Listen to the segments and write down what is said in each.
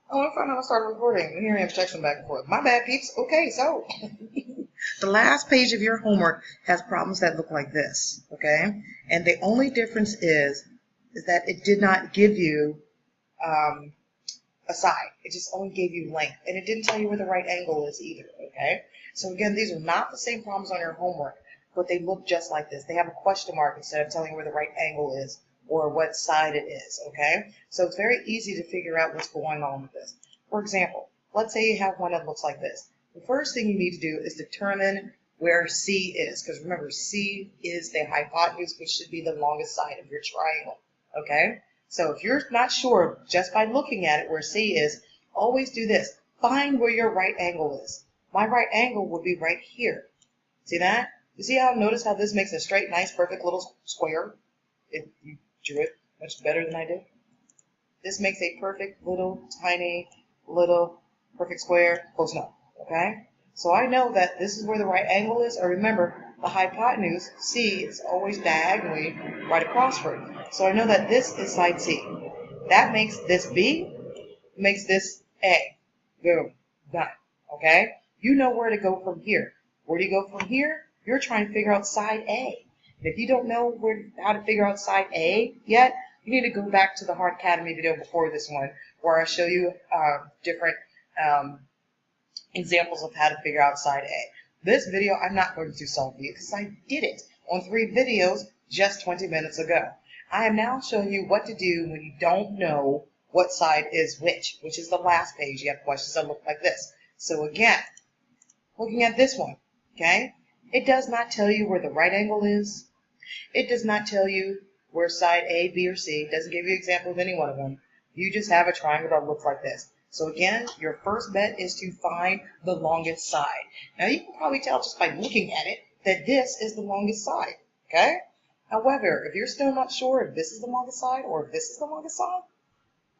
Oh, I'm fine. I'll start recording. Here I am texting back and forth. My bad, peeps. Okay, so the last page of your homework has problems that look like this, okay? And the only difference is that it did not give you um, a side. It just only gave you length, and it didn't tell you where the right angle is either, okay? So again, these are not the same problems on your homework, but they look just like this. They have a question mark instead of telling you where the right angle is or what side it is, okay? So it's very easy to figure out what's going on with this. For example, let's say you have one that looks like this. The first thing you need to do is determine where C is, because remember, C is the hypotenuse, which should be the longest side of your triangle, okay? So if you're not sure just by looking at it where C is, always do this. Find where your right angle is. My right angle would be right here. See that? You see how, notice how this makes a straight, nice, perfect little square? You drew it much better than I did. This makes a perfect little, tiny, little, perfect square. Close enough, okay? So I know that this is where the right angle is. Or remember, the hypotenuse, C, is always diagonally right across from it. So I know that this is side C. That makes this B, makes this A. Boom, done, okay? You know where to go from here. Where do you go from here? You're trying to figure out side A. And if you don't know how to figure out side A yet, you need to go back to the Heart Academy video before this one, where I show you different examples of how to figure out side A. This video, I'm not going to solve for you because I did it on 3 videos just 20 minutes ago. I am now showing you what to do when you don't know what side is which is the last page. You have questions that look like this. So again, looking at this one, okay, it does not tell you where the right angle is. It does not tell you where side A, B, or C. It doesn't give you an example of any one of them. You just have a triangle that looks like this. So again, your first bet is to find the longest side. Now you can probably tell just by looking at it that this is the longest side, okay? However, if you're still not sure if this is the longest side or if this is the longest side,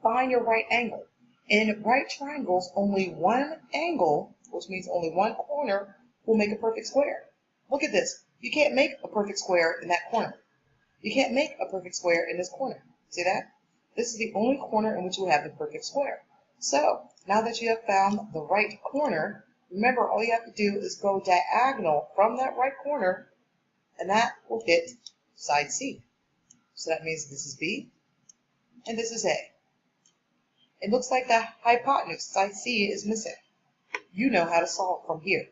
find your right angle. In right triangles, only one angle, which means only one corner, will make a perfect square. Look at this. You can't make a perfect square in that corner. You can't make a perfect square in this corner. See that? This is the only corner in which you have the perfect square. So, now that you have found the right corner, remember all you have to do is go diagonal from that right corner, and that will hit side C. So that means this is B, and this is A. It looks like the hypotenuse, side C, is missing. You know how to solve from here.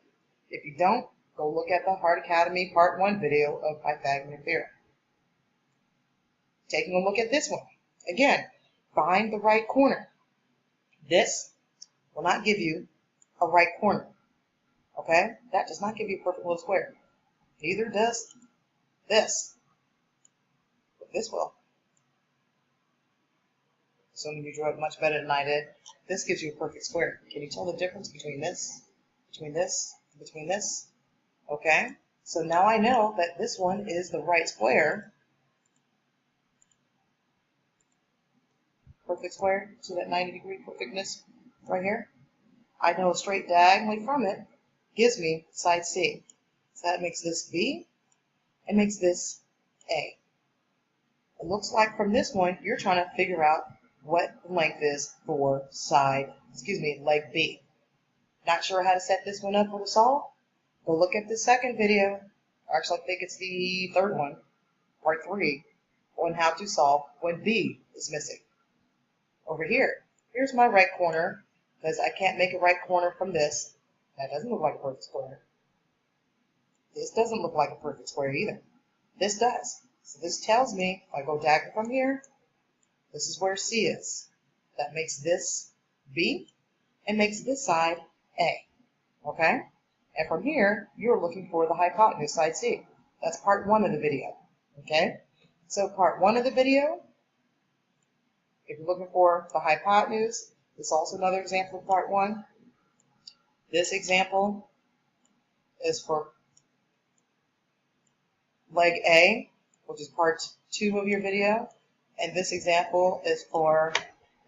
If you don't, go look at the Heart Academy Part 1 video of Pythagorean Theorem. Taking a look at this one. Again, find the right corner. This will not give you a right corner. Okay? That does not give you a perfect little square. Neither does this. But this will. Assuming you drew it much better than I did. This gives you a perfect square. Can you tell the difference between this, between this, and between this? Okay? So now I know that this one is the right square. Perfect square. See that 90-degree perfectness right here? I know straight diagonally from it gives me side C. So that makes this B and makes this A. It looks like from this one, you're trying to figure out what the length is for leg B. Not sure how to set this one up for the solve? Go look at the second video. Actually, I think it's the third one, part 3, on how to solve when B is missing. Over here, here's my right corner, because I can't make a right corner from this. That doesn't look like a perfect square. This doesn't look like a perfect square either. This does. So this tells me, if I go diagonal from here, this is where C is. That makes this B and makes this side A. Okay? And from here, you're looking for the hypotenuse, side C. That's part 1 of the video. Okay? So part 1 of the video, if you're looking for the hypotenuse, this is also another example of part 1. This example is for leg A, which is part 2 of your video. And this example is for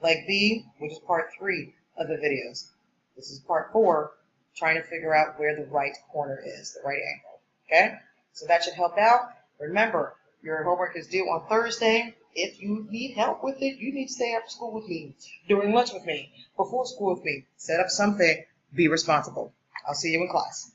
leg B, which is part 3 of the videos. This is part 4, trying to figure out where the right corner is, the right angle. Okay? So that should help out. Remember, Your homework is due on Thursday. If you need help with it, you need to stay after school with me, during lunch with me, before school with me. Set up something. Be responsible. I'll see you in class.